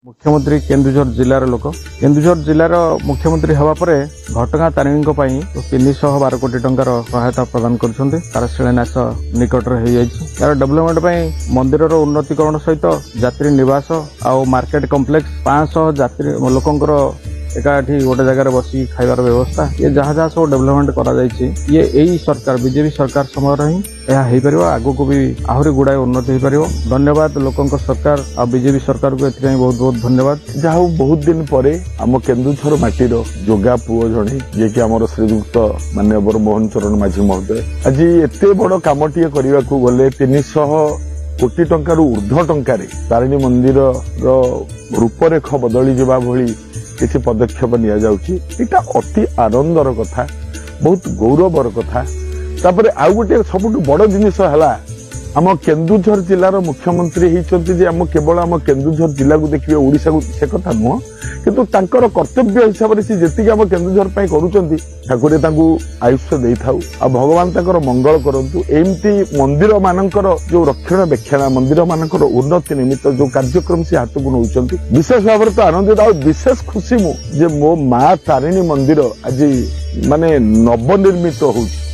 मुख्यमंत्री केन्दुझर जिलार लोक केन्दुझर जिलार मुख्यमंत्री हवा पर घटगां तारिणी 312 कोटी टंकार सहायता प्रदान कर शिलान्यास निकटर यार डेवलपमेंट मंदिर उन्नतीकरण सहित यात्री निवास आउ मार्केट कॉम्प्लेक्स 500 यात्री लोकंकर एकाठी गोटे जगह बसी खाइबार व्यवस्था ये जहाँ जहाँ सब डेवलपमेंट कर ये यही सरकार बीजेपी सरकार समय ही यह आगु को भी आहरी गुड़ाए उन्नति हो पार। धन्यवाद लोकों सरकार आ बीजेपी सरकार को एथि बहुत बहुत धन्यवाद। जहाँ बहुत दिन पर आम केन्दुझर माटीर जोगा पुओ जड़े जी की आम श्रीजुक्त माननीय मोहन चरण माझी महोदय आज एत बड़ कमटे करने को गले 300 कोटी टंकार ऊर्ध्व टंकार तारिणी मंदिर रूपरेख बदली जावा भली किसी पदक्षेप निटा अति आनंदर कथा बहुत गौरवर कथा। तापर आउ गोटे सबुठ बड़ जिनिस है आम केन्दुझर जिलार मुख्यमंत्री होती आम केवल आम केन्दुझर जिला को देखिए ओडिशा को से कथा नुह किंतु तांकर कर्तव्य हिसाब से जी आम केन्दुझर ठाकुर आयुष्य दे था आ भगवान तांकर मंगल करंतु एमती मंदिर मानकर जो रक्षणाबेक्षण मंदिर मानकर उन्नति निमित्त जो कार्यक्रम से हाथ को नौकरी विशेष भाव तो आनंदित आ विशेष खुशी मु जे मो माँ तारिणी मंदिर आज माने नवनिर्मित होउछि।